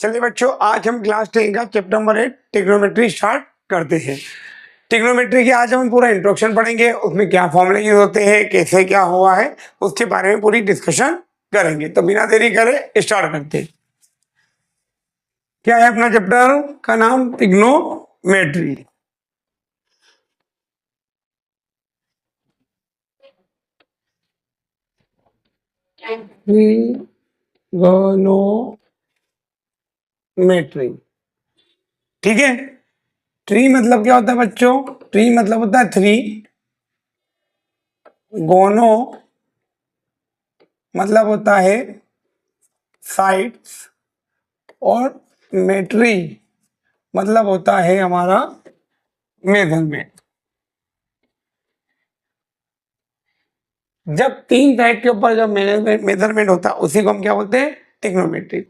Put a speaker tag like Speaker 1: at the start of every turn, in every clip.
Speaker 1: चलिए बच्चों, आज हम क्लास 10 का चैप्टर नंबर 8 ट्रिग्नोमेट्री स्टार्ट करते हैं। ट्रिग्नोमेट्री की आज हम पूरा इंट्रोडक्शन पढ़ेंगे, उसमें क्या फॉर्मूले यूज होते हैं, कैसे क्या हुआ है, उसके बारे में पूरी डिस्कशन करेंगे। तो बिना देरी करे स्टार्ट करते हैं। क्या है अपना चैप्टर का नाम? ट्रिग्नोमेट्री। ट्रिग्नोमेट्री, ठीक है। ट्री मतलब क्या होता है बच्चों? ट्री मतलब होता है थ्री, गोनो मतलब होता है साइड्स, और मेट्री मतलब होता है हमारा मेजरमेंट। जब तीन साइड के ऊपर जब मेजरमेंट होता है उसी को हम क्या बोलते हैं? ट्रिग्नोमेट्री।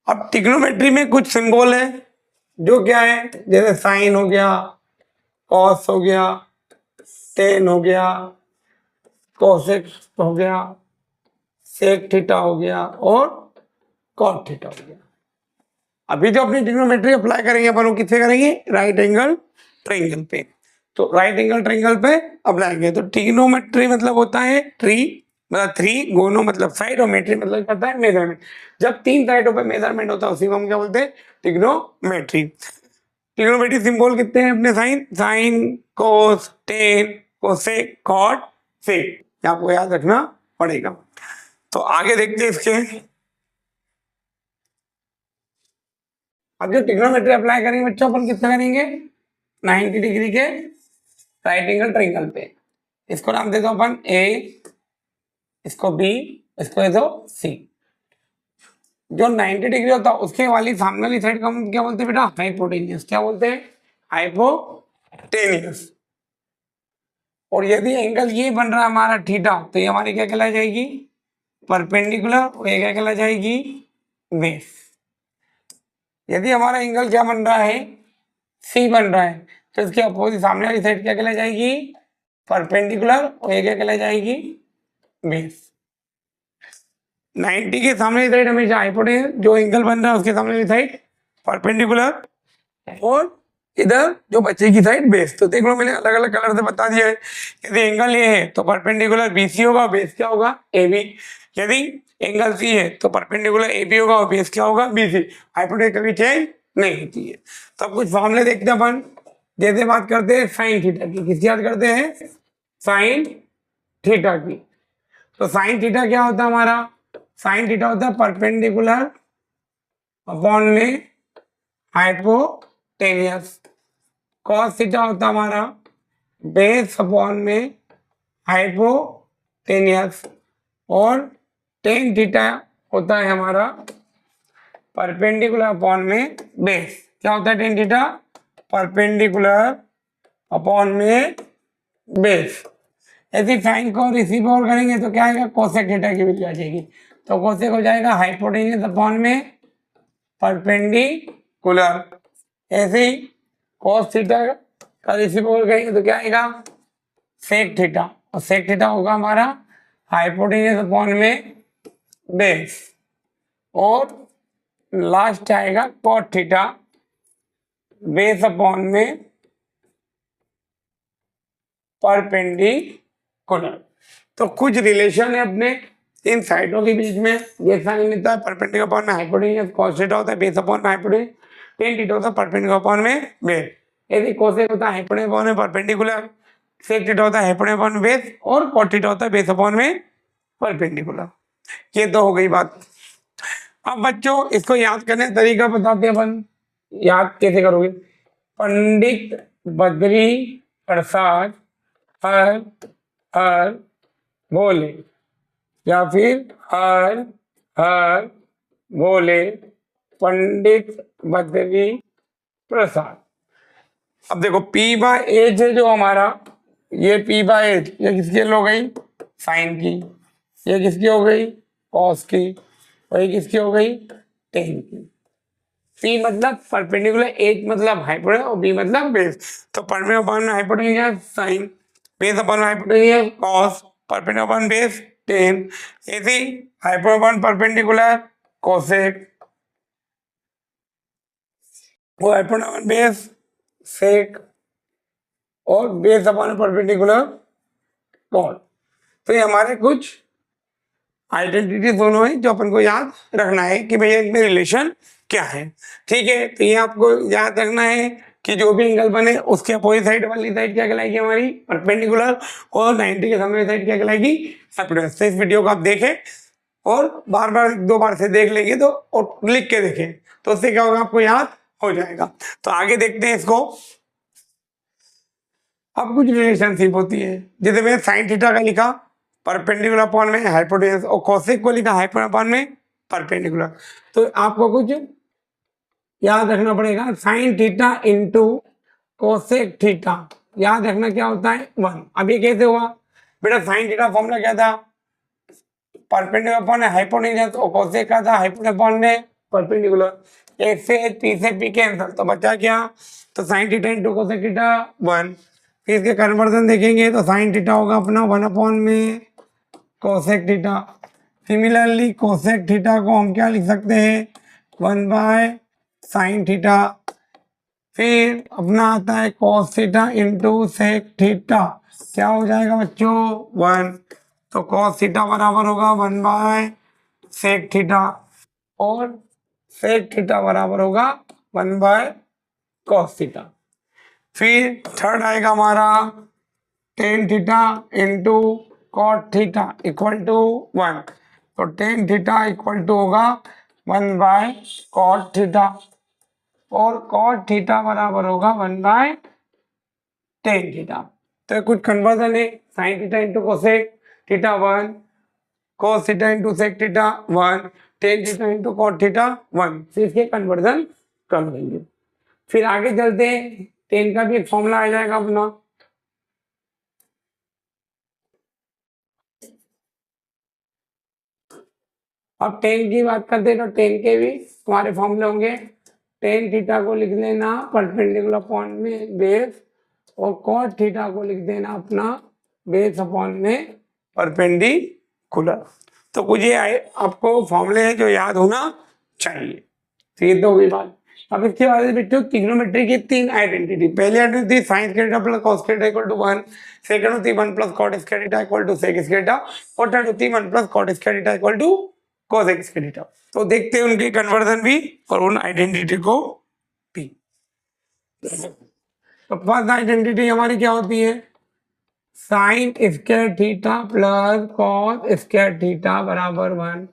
Speaker 1: अब ट्रिग्नोमेट्री में कुछ सिंबल है जो क्या है, जैसे साइन हो गया, कॉस हो गया, टेन हो गया, कोसेक हो गया, सेक थीटा हो गया और कॉट थीटा हो गया। अभी जो अपनी ट्रिग्नोमेट्री अप्लाई करेंगे अपन वो किससे करेंगे? राइट एंगल ट्रायंगल पे। तो राइट एंगल ट्रायंगल पे अप्लाई करेंगे। तो ट्रिग्नोमेट्री मतलब होता है ट्री मतलब थ्री, गोनो मतलब साइड, और मेट्री मतलब क्या होता है? मेजरमेंट। जब तीन साइडों पे मेजरमेंट होता है उसी को हम क्या बोलते हैं? ट्रिग्नोमेट्री। ट्रिग्नोमेट्री सिंबल कितने हैं अपने? साइन, साइन, कोस, टेन, कोसेक, कॉट, सेक। आपको याद रखना पड़ेगा। तो आगे देखते हैं इसके। अब जो ट्रिग्नोमेट्री अप्लाई करेंगे बच्चों, अपन कितना करेंगे? 90 डिग्री के राइट एंगल ट्रायंगल पे। इसको नाम दे दो अपन ए, इसको बी, इसको दे दो सी। जो 90 डिग्री होता है उसके वाली सामने वाली साइड को हम क्या बोलते हैं बेटा? हाइपोटेनियस। क्या बोलते हैं? हाइपोटेनियस। और यदि एंगल ये बन रहा है हमारा थीटा, तो ये हमारी क्या कहला जाएगी? परपेंडिकुलर। और ये क्या कहला जाएगी? बेस। यदि हमारा एंगल क्या बन रहा है? सी बन रहा है, तो इसके अपोजिट सामने वाली साइड क्या कहला जाएगी? परपेंडिकुलर। और ये क्या कहला जाएगी? बेस। 90 के सामने वाली साइड हमेशा हाइपोटेन्यूज, जो एंगल बन रहा है उसके सामने वाली साइड परपेंडिकुलर, और इधर जो बच्चे की साइड बेस। तो देख लो मैंने अलग अलग कलर से बता दिया है। यदि एंगल ये है तो परपेंडिकुलर बीसी होगा, बेस क्या होगा? एबी। यदि एंगल सी है तो परपेंडिकुलर एबी होगा और बेस क्या होगा? बीसी। हाइपोटेन्यूज कभी चेंज नहीं होती है। तो अब कुछ फॉर्मूले देखते हैं अपन। जैसे बात करते हैं साइन थीटा की, किसकी याद करते हैं? साइन थीटा की। तो साइन थीटा क्या होता है हमारा? साइन थीटा होता है परपेंडिकुलर अपॉन में हाइपोटेनियस। कॉस थीटा होता है हमारा बेस अपॉन में हाइपोटेनियस। और टेन थीटा होता है हमारा परपेंडिकुलर अपॉन में बेस। क्या होता है टेन थीटा? परपेंडिकुलर अपॉन में बेस। यदि साइन को रिसीव और करेंगे तो क्या आएगा? कोसेक थीटा की वैल्यू आ जाएगी। तो कोसेक हो जाएगा हाइपोटेनियस अपॉन में परपेंडिकुलर। ऐसे ही cos थीटा का रिसीव और करेंगे तो क्या आएगा? Sec theta. और सेक थीटा होगा हमारा हाइपोटेनियस अपॉन में बेस। और लास्ट आएगा cot थीटा बेस अपॉन में परपेंडिकुलर। तो कुछ रिलेशन है अपने इन साइडों के बीच में। ये साइन मिलता है परपेंडिकुलर अपॉन में हाइपोटेनियस, cos थीटा होता है बेस अपॉन में हाइपोटेनियस, टेन थीटा होता है परपेंडिकुलर अपॉन में बेस। यदि कोसेक होता है हाइपोटेनियस अपॉन में परपेंडिकुलर, सेक थीटा होता है हाइपोटेनियस अपॉन में बेस, और cot थीटा होता है बेस अपॉन में परपेंडिकुलर। ये तो हो गई बात। अब बच्चों इसको याद करने का तरीका बताते हैं अपन। याद कैसे करोगे? पंडित बद्री प्रसाद हर हर बोले, या फिर हर हर बोले पंडित बद्री प्रसाद। अब देखो P बाय एच है जो हमारा, ये P बाय एच, ये किसकी हो गई? साइन की। ये किसकी हो गई? कॉस की। और ये किसकी हो गई? टेन की। P मतलब परपेंडिकुलर, एच मतलब हाइपोटेन्यूज, और B मतलब बेस। तो perpendicular upon hypotenuse sine, base upon hypotenuse cos, perpendicular upon base tan. ऐसे हाइपोटेन्यूज अपॉन परपेंडिकुलर कोसेक, वो हाइपोटेन्यूज बेस सेक और बेस अपॉन परपेंडिकुलर कॉर्ड। तो ये हमारे कुछ आइडेंटिटी दोनों है जो अपन को याद रखना है कि भैया इनमें रिलेशन क्या है। ठीक है, तो ये आपको याद रखना है कि जो भी एंगल बने उसके अपोजिट साइड वाली साइड क्या कहलाएगी हमारी परपेंडिकुलर, और 90 के सामने साइड क्या कहलाएगी हाइपोटेन्यूज। तो इस वीडियो को आप देखें और बार बार 2 बार से देख लेंगे तो और लिख के देखें तो उससे क्या होगा आपको याद हो जाएगा। तो आगे देखते हैं इसको। अब कुछ रिलेशनशिप होती है, जैसे मैंने साइन थीटा का लिखा परपेंडिकुलर अपॉन में हाइपोटेन्यूज और कोसेक को लिखा हाइपोटेन्यूज अपॉन में परपेंडिकुलर। तो आपको कुछ याद रखना पड़ेगा, sign theta into cosec theta याद रखना क्या होता है 1। अब ये कैसे हुआ बेटा, साइन थीटा फॉर्मूला क्या था परपेंडिकुलर अपॉन हाइपोटेन्यूज और कोसेक का था हाइपोटेन्यूज अपॉन में परपेंडिकुलर। एक से पी से पी कैंसिल तो बचा क्या, तो sign theta into cosec theta 1। फिर इसके कन्वर्जन देखेंगे तो साइन थीटा होगा अपना 1 अपॉन में cosec theta. Similarly cosec theta को हम क्या लिख सकते हैं 1 बाय साइन थीटा। फिर अपना आता है cos theta into sec theta, क्या हो जाएगा बच्चों 1। तो कॉस थीटा बराबर होगा 1 बाय सेक थीटा और सेक थीटा बराबर होगा 1 बाय कॉस थीटा। फिर थर्ड आएगा हमारा tan theta into cot theta equal to 1। तो टेन थीटा इक्वल टू होगा 1 बाय कॉट थीटा और कॉट थीटा बराबर होगा 1 बाय टेन थीटा। तो कुछ कन्वर्जन है, sine theta into cosec theta 1, cos theta into sec theta 1, tan theta into cot theta 1। फिर इसके कन्वर्जन कर देंगे। फिर आगे चलते हैं, टेन का भी एक फॉर्मूला आ जाएगा अपना। अब टेन की बात करते हैं तो टेन के भी तुम्हारे फॉर्मूले होंगे। टेन थीटा को लिख लेना परपेंडिकुलर अपॉन में बेस और कॉट थीटा को लिख देना अपना बेस अपॉन में परपेंडिकुलर। तो कुछ ये आपको फॉर्मूले हैं जो याद होना चाहिए। तो ये तो हुई बात। अब इसके बाद बच्चों ट्रिग्नोमेट्री की 3 आइडेंटिटी। पहली identity sine square theta plus cos square theta equal to 1, second होती 1 plus cot square theta equal to sec square theta और थर्ड होती 1 plus cot square theta equal to cosec square theta. तो देखते हैं उनके conversion भी और उन आइडेंटिटी को भी। तो फर्स्ट आइडेंटिटी हमारी क्या होती है sine square theta plus cos square theta बराबर 1।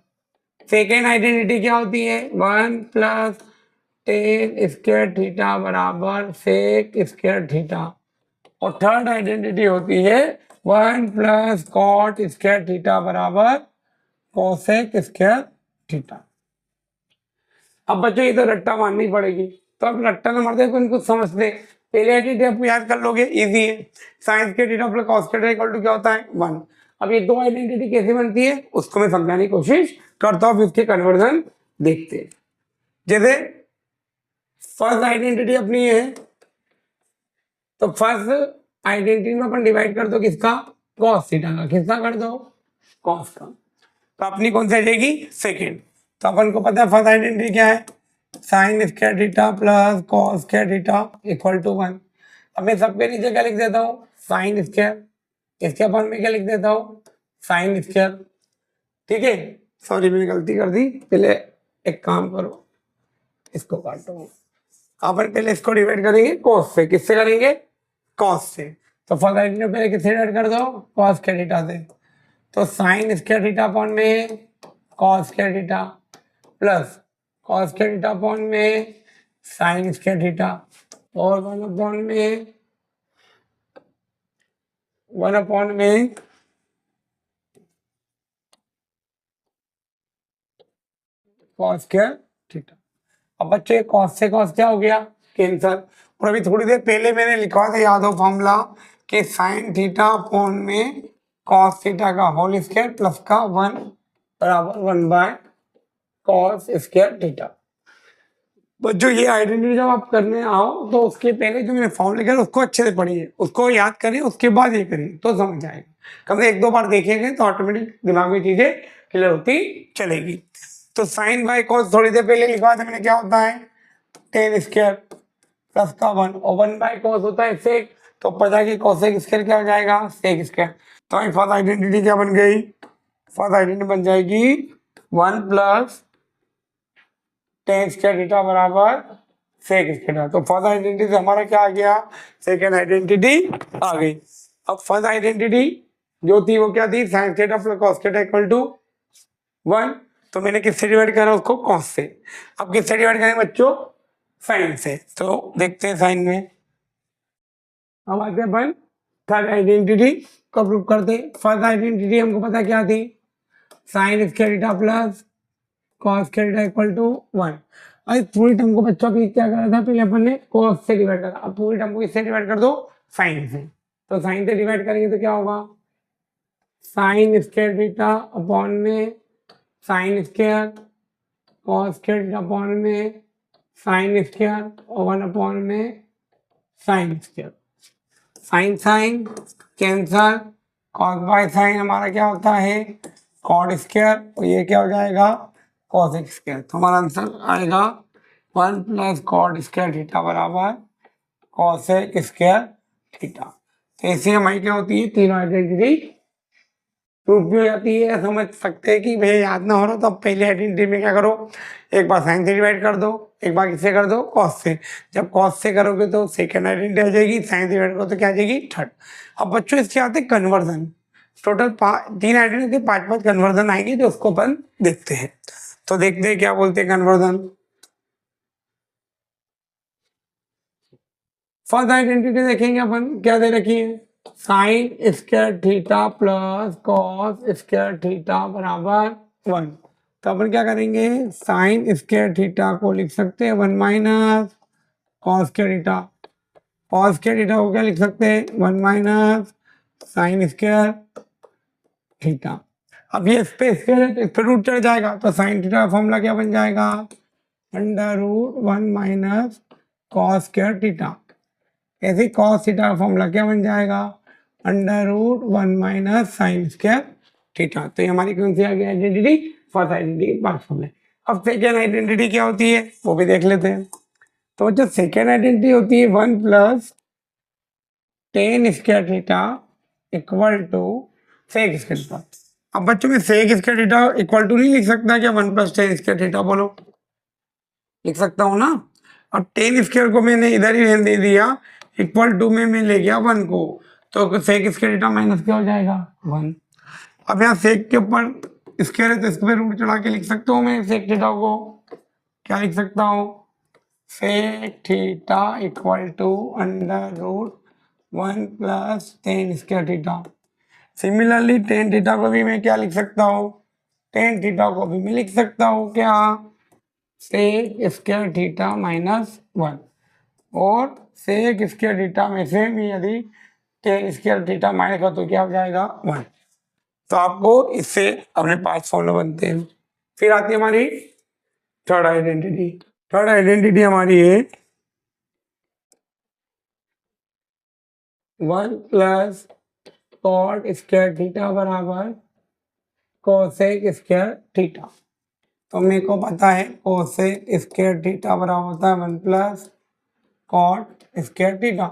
Speaker 1: सेकेंड आइडेंटिटी क्या होती है 1 प्लस टेन स्क्वायर थीटा बराबर सेक स्क्वायर थीटा और थर्ड आइडेंटिटी होती है 1 प्लस कॉट स्क्वायर थीटा बराबर कोसेक स्क्वायर थीटा। अब बच्चों ये तो रट्टा मारनी पड़ेगी, तो अब रट्टा ना मारते इनको समझते। पहले आइडेंटिटी आप याद कर लोगे, इजी है। Sine square theta plus cos square theta equal to क्या होता है 1। अब ये दो आइडेंटिटी कैसे बनती है उसको मैं समझाने की कोशिश करता हूँ, उसके कन्वर्जन देखते हैं। जैसे फर्स्ट आइडेंटिटी अपनी है, तो फर्स्ट आइडेंटिटी में अपन डिवाइड कर दो किसका कॉस थीटा का, किसका कर दो कॉस का। तो अपनी कौन सी आ जाएगी सेकेंड। तो अपन को पता है फर्स्ट आइडेंटिटी क्या है sine square theta plus cos square theta equal to 1। अब मैं सबके नीचे क्या लिख देता हूँ साइन स्क्वायर, इसके अपन में क्या लिख देता हूँ साइन स्क्वायर। ठीक है, सॉरी मैंने गलती कर दी, पहले एक काम करो इसको काटो। अपन पहले इसको डिवाइड करेंगे कॉस से, किससे करेंगे कॉस से। तो फर्स्ट आइडेंटिटी पहले किससे डिवाइड कर दो कॉस स्क्वायर थीटा से। तो साइन स्क्वायर थीटा अपॉन में cos square theta plus cos square theta upon में साइन स्क्वायर थीटा और 1 अपॉन में कॉस स्क्वायर थीटा। अब बच्चे कॉस से कॉस क्या हो गया कैंसर। और अभी थोड़ी देर पहले मैंने लिखा था याद हो फॉर्मूला कि साइन थीटा अपॉन में कॉस थीटा का होल स्क्वायर प्लस का 1 बराबर 1 बाय कॉस स्क्वायर थीटा। बच्चों ये आइडेंटिटी जब आप करने आओ तो उसके पहले जो मैंने फॉर्मूला किया उसको अच्छे से पढ़िए, उसको याद करें, उसके बाद ये करिए तो समझ आएगा। कम से 1-2 बार देखेंगे तो ऑटोमेटिक दिमाग में चीजें क्लियर होती चलेगी। तो साइन बाय कॉस थोड़ी देर पहले लिखा था मैंने क्या होता है टेन स्क्वायर प्लस का 1 और 1/cos होता है सेक, तो पता कि कोसेक स्क्वायर क्या हो जाएगा सेक स्क्वायर। तो फर्स्ट आइडेंटिटी क्या बन गई, फर्स्ट आइडेंटिटी बन जाएगी 1 प्लस टेन स्क्वायर थीटा बराबर सेक स्क्वायर। तो फर्स्ट आइडेंटिटी से हमारा क्या आ गया, सेकेंड आइडेंटिटी आ गई। अब फर्स्ट आइडेंटिटी जो थी वो क्या थी, sine theta plus cos theta equal to 1। तो मैंने किससे डिवाइड करा उसको, कॉस से। अब किससे डिवाइड करें बच्चों, साइन से। तो देखते हैं साइन में, अब आते हैं अपन थर्ड आइडेंटिटी को प्रूव करते। फर्स्ट आइडेंटिटी हमको पता क्या थी, sine square theta plus cos square theta equal to 1। और पूरी टर्म को बच्चों की क्या करा था, पहले अपन ने कॉस से डिवाइड करा, अब पूरी टर्म को किससे डिवाइड कर दो, साइन से। तो साइन से डिवाइड करेंगे तो क्या होगा, साइन स्क्वायर थीटा अपॉन में sine square, cos square theta upon में साइन स्क्वायर और 1 अपॉन में sine square. Sine sine cancel, cos by sine हमारा क्या होता है कॉट स्क्वायर, और ये क्या हो जाएगा कॉसेक स्क्वायर। तो हमारा आंसर आएगा 1 प्लस कॉट स्क्वायर थीटा बराबर कॉसेक स्क्वायर थीटा। तो ऐसे हमारी क्या होती है, तीनों आइडेंटिटी प्रूफ भी हो जाती है। समझ सकते हैं कि भैया याद ना हो रहा तो अब पहले आइडेंटिटी में क्या करो, एक बार साइन से डिवाइड कर दो, एक बार किससे कर दो कॉस से। जब कॉस से करोगे तो सेकेंड आइडेंटिटी आ जाएगी, साइन से डिवाइड करो तो क्या आ जाएगी थर्ड। अब बच्चों इसके आते कन्वर्जन, टोटल 3 आइडेंटिटी 5 कन्वर्जन आएंगे जो उसको अपन देखते हैं। तो देखते हैं क्या बोलते हैं कन्वर्जन। फर्स्ट आइडेंटिटी देखेंगे अपन, क्या दे रखी है, sine square theta plus cos square theta बराबर 1। तो अपन क्या करेंगे, साइन स्क्वायर थीटा को लिख सकते हैं 1 minus cos square theta, cos square theta को क्या लिख सकते हैं 1 माइनस साइन स्क्वायर थीटा। अब ये इस पे स्क्वायर है तो इस पे रूट चढ़ जाएगा, तो साइन थीटा का फॉर्मूला क्या बन जाएगा, √1 माइनस कॉस स्क्वायर थीटा। ऐसे कॉस थीटा का फॉर्मूला क्या बन जाएगा, √1 माइनस साइन स्क्वायर थीटा। तो ये हमारी कौन सी आ गई आइडेंटिटी, फर्स्ट आइडेंटिटी पास फॉर्मूले। अब सेकेंड आइडेंटिटी क्या होती है वो भी देख लेते हैं। तो जो सेकेंड आइडेंटिटी होती है 1 plus tan square theta equal to sec square theta. अब बच्चों में sec square theta equal to नहीं लिख सकता क्या, 1 प्लस टेन स्क्वायर थीटा, बोलो लिख सकता हूँ ना। अब टेन स्क्वायर को मैंने इधर ही रहने दे दिया, इक्वल टू में मैं ले गया 1 को, तो सेक स्क्वायर थीटा माइनस क्या हो जाएगा 1। अब यहाँ सेक के ऊपर स्क्वायर है तो इसके रूट चढ़ा के लिख सकता हूँ मैं सेक थीटा को, क्या लिख सकता हूँ, sec theta equal to √1 plus tan square theta. Similarly tan theta को भी मैं क्या लिख सकता हूँ, टेन थीटा को भी मैं लिख सकता हूँ क्या, सेक स्क्वायर थीटा माइनस 1। और सेक स्क्वायर थीटा में से भी यदि टेन स्क्वायर थीटा माइनस का तो क्या हो जाएगा 1। तो आपको इससे अपने 5 फॉर्मूला बनते हैं। फिर आती है हमारी थर्ड आइडेंटिटी। थर्ड आइडेंटिटी हमारी है 1 प्लस कॉट स्क्वायर थीटा बराबर कोसेक स्क्वायर थीटा। तो मेरे को पता है कोसेक स्क्वायर थीटा बराबर होता है 1 प्लस कॉट स्क्वायर थीटा।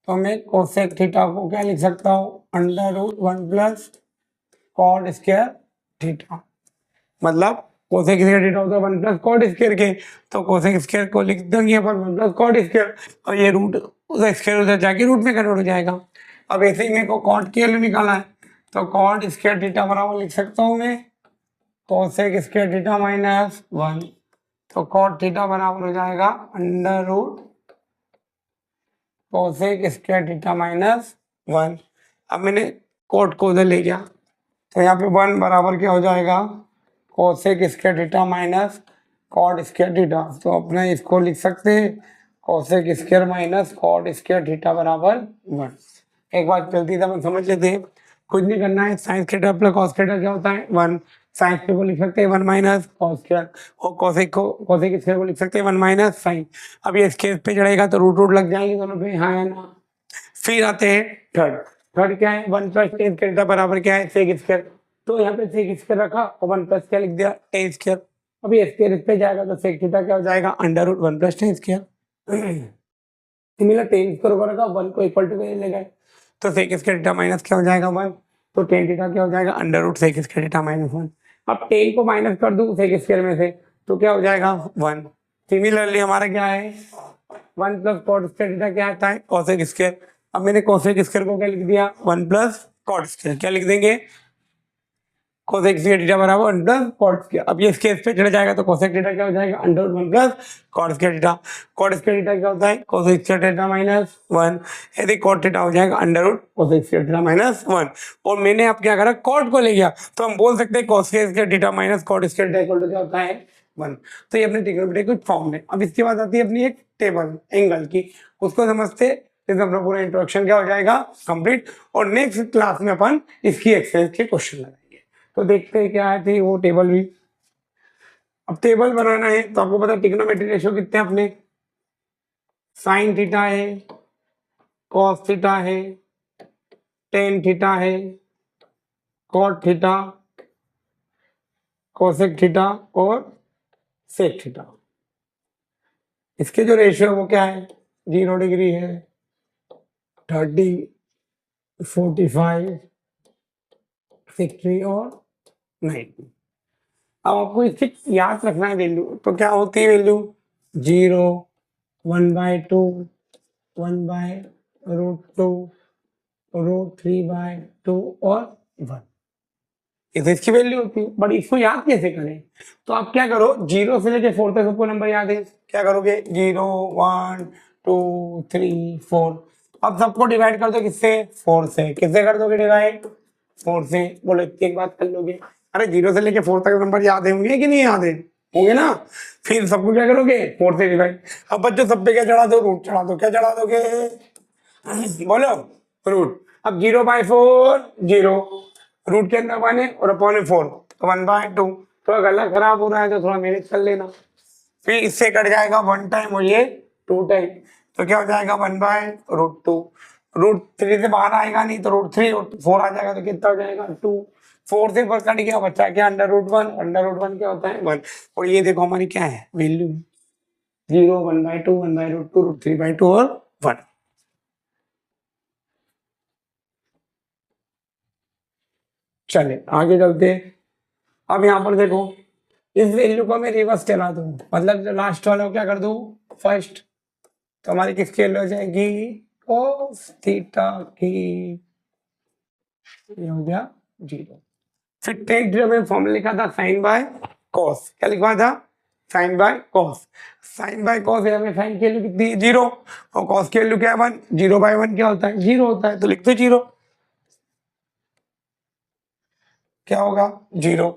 Speaker 1: तो मैं कोसेक थीटा को क्या लिख सकता हूँ, √1 प्लस कॉट स्क्वायर थीटा। मतलब कोसेक स्क्वायर थीटा होता है 1 प्लस कॉट स्क्वायर के, तो कोसेक स्क्वायर को लिख देंगे अपन 1 प्लस कॉट स्क्वायर, और ये रूट उधर स्क्वायर उधर जाके रूट में कन्वर्ट हो जाएगा। अब ऐसे ही मेरे को कॉट के लिए निकाला है, तो कॉट स्क्वायर थीटा बराबर लिख सकता हूँ मैं कोसेक स्क्वायर थीटा माइनस 1। तो कॉट थीटा बराबर हो जाएगा √ कोसेक स्क्वायर थीटा माइनस 1। अब मैंने कोट को उधर ले गया, तो यहाँ पे 1 बराबर क्या हो जाएगा cosec square theta minus cot square theta. तो अपने इसको लिख सकते हैं cosec square minus cot square theta बराबर 1। एक बात चलती था हम समझ लेते हैं, कुछ नहीं करना है, science theta plus cos theta क्या होता है 1। साइंस को लिख सकते हैं 1 माइनस कॉस स्क्वायर, और कोसेक स्क्वायर को लिख सकते हैं 1 माइनस साइन। अब ये स्केल पे चढ़ेगा तो रूट लग जाएंगे दोनों पे, हाँ या ना। फिर आते हैं थर्ड। थर्ड क्या है, 1 प्लस टेन स्क्वायर बराबर क्या है सेक स्क्वायर। तो यहाँ पे सेक स्क्वायर रखा और 1 प्लस क्या लिख दिया टेन स्क्वायर। अभी स्क्वायर इस पे जाएगा तो सेक थीटा क्या हो जाएगा, under root 1 plus tan square. Similar tan square को रखा 1 को इक्वल टू ले गए तो सेक स्क्वायर थीटा माइनस क्या हो जाएगा 1, तो टेन थीटा क्या हो जाएगा under root sec square theta minus 1। अब टेन को माइनस कर दूं सेक स्क्वायर में से तो क्या हो जाएगा 1। सिमिलरली हमारा क्या है 1 प्लस कॉट स्क्वायर थीटा क्या आता है कोसेक स्क्वायर। अब मैंने कोसेक स्क्वायर को क्या लिख दिया 1 प्लस कॉट स्क्वायर, क्या लिख देंगे कोसेक स्क्वायर थीटा बराबर 1 प्लस कॉट स्क्वायर। अब ये स्क्वायर पे चढ़ जाएगा तो कोसेक थीटा क्या हो जाएगा under root 1 plus cot square theta. Cot square theta क्या होता है कोसेक स्क्वायर थीटा माइनस 1, यदि कॉट थीटा हो जाएगा under root cosec square theta minus 1। और मैंने अब क्या करा कॉट को ले गया तो हम बोल सकते हैं cosec square theta minus cot square theta equal to क्या होता है 1। तो ये अपने ट्रिग्नोमेट्री कुछ फॉर्म है। अब इसके बाद आती है अपनी एक टेबल एंगल की, उसको समझते इसमें अपना पूरा इंट्रोडक्शन क्या हो जाएगा कंप्लीट। और नेक्स्ट क्लास में अपन इसकी एक्सरसाइज के क्वेश्चन लगाएंगे। तो देखते हैं क्या है थी वो टेबल भी। अब टेबल बनाना है तो आपको पता है ट्रिग्नोमेट्री रेशियो कितने हैं अपने, साइन थीटा है, कॉस थीटा है, टेन थीटा है, कॉट थीटा, कोसेक थीटा और सेक थीटा। इसके जो रेशियो है वो क्या है 0 डिग्री है, 30, 45, 60 और 90। अब आपको इससे याद रखना है वैल्यू, तो क्या होती है वैल्यू 0, 1/2, 1/√2, √3/2 और 1। ये तो इसकी वैल्यू होती है, बट इसको याद कैसे करें। तो आप क्या करो 0 से लेके 4 तक सबको नंबर याद है, क्या करोगे 0, 1, 2, 3, 4। अब सबको डिवाइड कर दो किससे 4 से, किससे कर दोगे डिवाइड 4 से। बोलो एक बात कर लोगे, अरे 0 से लेके 4 तक नंबर याद होंगे कि नहीं याद है, होंगे ना। फिर सबको क्या करोगे 4 से डिवाइड। अब बच्चों सब पे क्या चढ़ा दो रूट चढ़ा दो, क्या चढ़ा दोगे बोलो रूट। अब 0/4 0, रूट के अंदर 1 है और अपॉन में 4 तो 1/2। थोड़ा गला खराब हो रहा है तो थोड़ा मैनेज कर लेना। फिर इससे कट जाएगा 1 टाइम और ये 2 टाइम, तो क्या हो जाएगा 1/√2। √3 से बाहर आएगा नहीं तो √3 और 4 आ जाएगा तो कितना हो जाएगा 2। 4 से पर कट गया बच्चा क्या अंडर√1, अंडर√1 क्या होता है 1। और ये देखो हमारी क्या है वैल्यू 0, 1/2, 1/√2, √3/2 और 1। चले आगे चलते। अब यहाँ पर देखो इस वैल्यू को मैं रिवर्स चला दूं, मतलब जो लास्ट वाला क्या कर दूं फर्स्ट, तो हमारी किसकी वैल्यू हो जाएगी cos थीटा की, ये हो गया 0। फिर टेन थीटा में फॉर्मूला लिखा था साइन बाय कॉस, क्या लिखा था sine by cos. Sine by cos है हमें साइन की वैल्यू कितनी है 0 और कॉस की वैल्यू क्या है 1। 0/1 क्या होता है 0 होता है, तो लिखते 0 क्या होगा 0।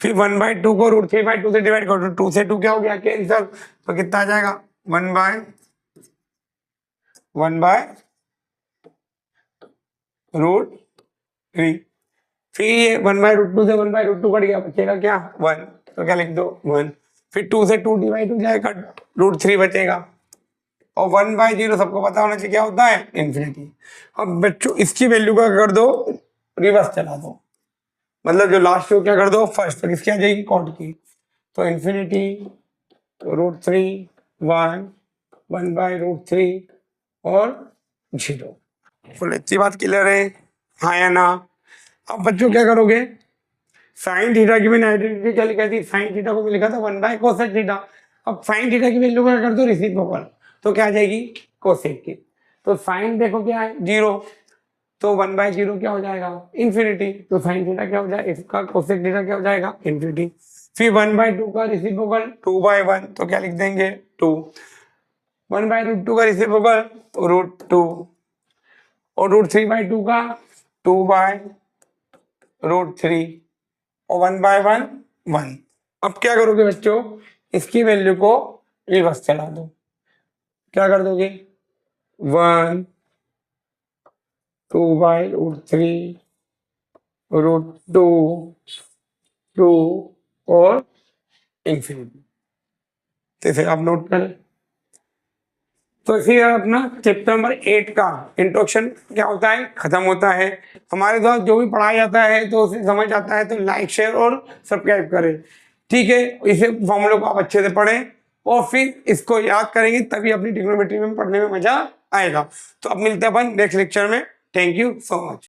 Speaker 1: फिर 1/2 को √3/2 से डिवाइड करो, 2 से 2 क्या हो गया कैंसर, तो कितना आ जाएगा 1/√3। फिर ये 1/√2 से 1/√2 कट गया, बचेगा क्या 1, तो क्या लिख दो 1। फिर 2 से 2 डिवाइड हो जाएगा, √3 बचेगा। और 1/0 सबको पता होना चाहिए क्या होता है इन्फिनिटी। अब बच्चों इसकी वैल्यू का कर दो रिवर्स चला दो, मतलब जो लास्ट को क्या कर दो फर्स्ट, तो किसकी आ जाएगी कॉट की, तो इन्फिनिटी √3 1 1/√3 और 0। बोले इतनी बात क्लियर है हाँ या ना। अब बच्चों क्या करोगे साइन थीटा की मैंने आइडेंटिटी क्या लिखा थी, साइन थीटा को भी लिखा था 1/कोसेक थीटा। अब साइन थीटा की वैल्यू क्या कर दो रेसिप्रोकल, तो क्या आ जाएगी कोसेक की। तो साइन देखो क्या है 0, तो 1/0 क्या हो जाएगा इन्फिनिटी, तो साइन थीटा क्या हो जाएगा इसका कोसेक थीटा क्या हो जाएगा इन्फिनिटी। फिर 1/2 का रेसिप्रोकल 2/1, तो क्या लिख देंगे 2। 1/√2 का रेसिप्रोकल √2 और √3/2 का 2/√3 और 1/1 1। अब क्या करोगे बच्चों इसकी वैल्यू को रिवर्स चला दो, क्या कर दोगे 1 2/√3 √2 2 और इन्फिनिटी। तो इसे आप नोट करें। तो इसी अपना चैप्टर नंबर 8 का इंट्रोडक्शन क्या होता है खत्म होता है। हमारे द्वारा जो भी पढ़ाया जाता है तो उसे समझ आता है तो लाइक शेयर और सब्सक्राइब करें। ठीक है, इसे फॉर्मूले को आप अच्छे से पढ़ें और फिर इसको याद करेंगे, तभी अपनी ट्रिग्नोमेट्री में पढ़ने में मजा आएगा। तो अब मिलते हैं अपन नेक्स्ट लेक्चर में। Thank you so much.